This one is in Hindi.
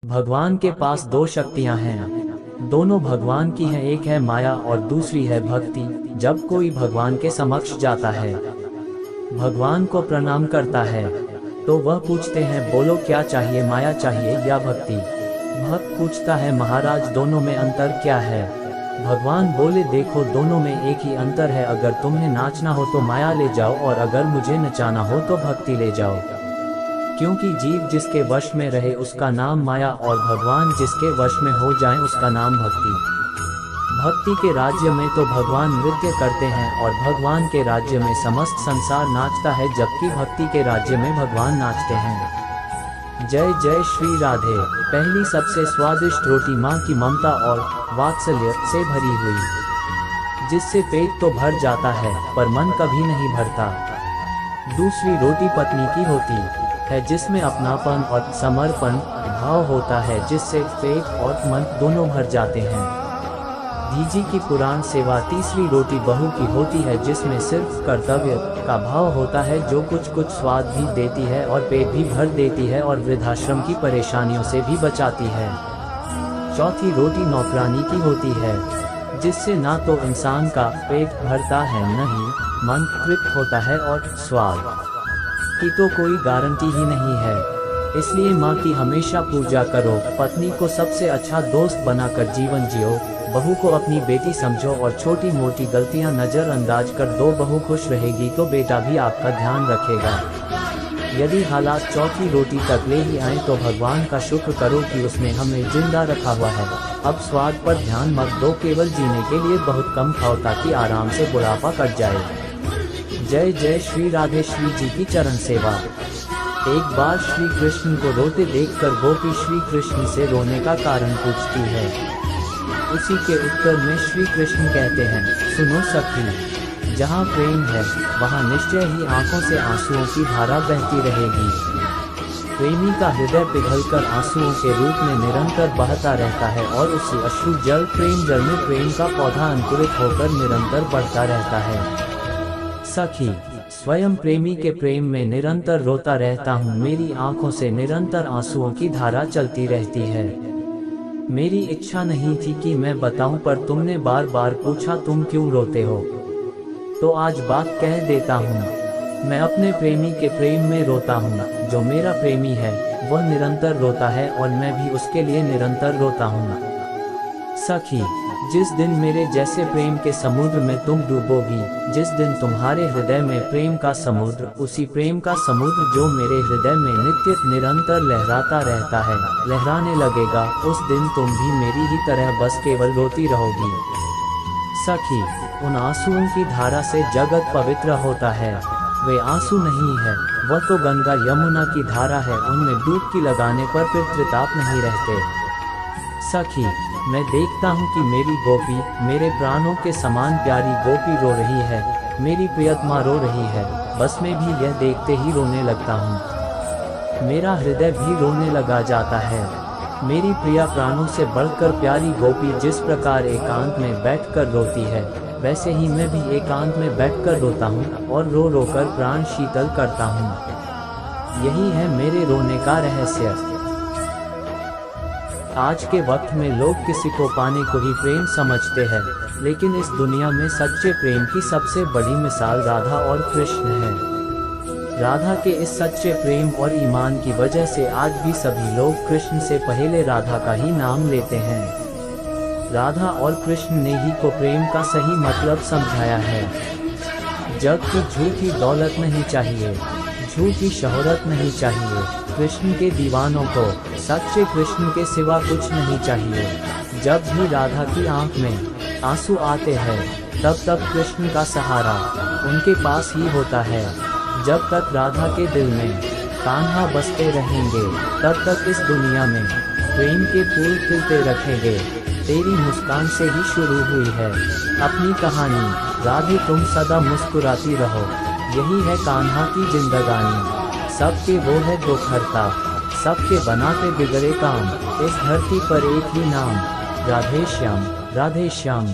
भगवान के पास दो शक्तियां हैं, दोनों भगवान की हैं। एक है माया और दूसरी है भक्ति। जब कोई भगवान के समक्ष जाता है, भगवान को प्रणाम करता है, तो वह पूछते हैं बोलो क्या चाहिए, माया चाहिए या भक्ति। भक्त पूछता है महाराज दोनों में अंतर क्या है। भगवान बोले देखो दोनों में एक ही अंतर है, अगर तुम्हें नाचना हो तो माया ले जाओ और अगर मुझे नचाना हो तो भक्ति ले जाओ। क्योंकि जीव जिसके वश में रहे उसका नाम माया और भगवान जिसके वश में हो जाए उसका नाम भक्ति। भक्ति के राज्य में तो भगवान नृत्य करते हैं और भगवान के राज्य में समस्त संसार नाचता है, जबकि भक्ति के राज्य में भगवान नाचते हैं। जय जय श्री राधे। पहली सबसे स्वादिष्ट रोटी माँ की ममता और वात्सल्य से भरी हुई, जिससे पेट तो भर जाता है पर मन कभी नहीं भरता। दूसरी रोटी पत्नी की होती है, जिसमें अपनापन और समर्पण भाव होता है, जिससे पेट और मन दोनों भर जाते हैं। धीजी की पुराण सेवा। तीसरी रोटी बहू की होती है, जिसमें सिर्फ कर्तव्य का भाव होता है, जो कुछ कुछ स्वाद भी देती है और पेट भी भर देती है और वृद्धाश्रम की परेशानियों से भी बचाती है। चौथी रोटी नौकरानी की होती है, जिससे ना तो इंसान का पेट भरता है न ही मन तृप्त होता है और स्वाद की तो कोई गारंटी ही नहीं है। इसलिए माँ की हमेशा पूजा करो, पत्नी को सबसे अच्छा दोस्त बनाकर जीवन जियो, बहू को अपनी बेटी समझो और छोटी मोटी गलतियां नज़रअंदाज कर दो। बहू खुश रहेगी तो बेटा भी आपका ध्यान रखेगा। यदि हालात चौथी रोटी तक ले ही आए तो भगवान का शुक्र करो कि उसने हमें जिंदा रखा हुआ है। अब स्वाद पर ध्यान मत दो, केवल जीने के लिए बहुत कम खाओ ताकि आराम से बुढ़ापा कट जाए। जय जय श्री राधे। श्री जी की चरण सेवा। एक बार श्री कृष्ण को रोते देखकर गोपी श्री कृष्ण से रोने का कारण पूछती है। उसी के उत्तर में श्री कृष्ण कहते हैं, सुनो सखी, जहाँ प्रेम है वहाँ निश्चय ही आंखों से आंसुओं की धारा बहती रहेगी। प्रेमी का हृदय पिघलकर आंसुओं के रूप में निरंतर बहता रहता है और उसी अश्रु जल प्रेम जल में प्रेम का पौधा अंकुरित होकर निरंतर बढ़ता रहता है। सखी, स्वयं प्रेमी के प्रेम में निरंतर रोता रहता हूँ, मेरी आंखों से निरंतर आंसुओं की धारा चलती रहती है। मेरी इच्छा नहीं थी कि मैं बताऊं, पर तुमने बार बार पूछा तुम क्यों रोते हो, तो आज बात कह देता हूँ। मैं अपने प्रेमी के प्रेम में रोता हूँ। जो मेरा प्रेमी है वह निरंतर रोता है और मैं भी उसके लिए निरंतर रोता हूँ। सखी, जिस दिन मेरे जैसे प्रेम के समुद्र में तुम डूबोगी, जिस दिन तुम्हारे हृदय में प्रेम का समुद्र, उसी प्रेम का समुद्र जो मेरे हृदय में नित्य निरंतर लहराता रहता है, लहराने लगेगा, उस दिन तुम भी मेरी ही तरह बस केवल रोती रहोगी। सखी, उन आंसुओं की धारा से जगत पवित्र होता है। वे आंसू नहीं है, वह तो गंगा यमुना की धारा है, उनमें डुबकी लगाने पर फिर त्रिताप नहीं रहते। सखी, मैं देखता हूँ कि मेरी गोपी, मेरे प्राणों के समान प्यारी गोपी रो रही है, मेरी प्रियतमा रो रही है, बस मैं भी यह देखते ही रोने लगता हूँ। मेरा हृदय भी रोने लगा जाता है। मेरी प्रिया प्राणों से बढ़कर प्यारी गोपी जिस प्रकार एकांत में बैठकर रोती है, वैसे ही मैं भी एकांत में बैठकर रोता हूँ और रो रो कर प्राण शीतल करता हूँ। यही है मेरे रोने का रहस्य। आज के वक्त में लोग किसी को पाने को ही प्रेम समझते हैं, लेकिन इस दुनिया में सच्चे प्रेम की सबसे बड़ी मिसाल राधा और कृष्ण है। राधा के इस सच्चे प्रेम और ईमान की वजह से आज भी सभी लोग कृष्ण से पहले राधा का ही नाम लेते हैं। राधा और कृष्ण ने ही को प्रेम का सही मतलब समझाया है। जग की झूठी दौलत नहीं चाहिए, झूठी शोहरत नहीं चाहिए, कृष्ण के दीवानों को सच्चे कृष्ण के सिवा कुछ नहीं चाहिए। जब भी राधा की आंख में आंसू आते हैं, तब तक कृष्ण का सहारा उनके पास ही होता है। जब तक राधा के दिल में कान्हा बसते रहेंगे, तब तक इस दुनिया में प्रेम के फूल खिलते रखेंगे। तेरी मुस्कान से ही शुरू हुई है अपनी कहानी, राधे तुम सदा मुस्कुराती रहो, यही है कान्हा की जिंदगानी। सबके वो है दुख हरता, सबके बनाते बिगड़े काम, इस धरती पर एक ही नाम, राधे श्याम, राधे श्याम।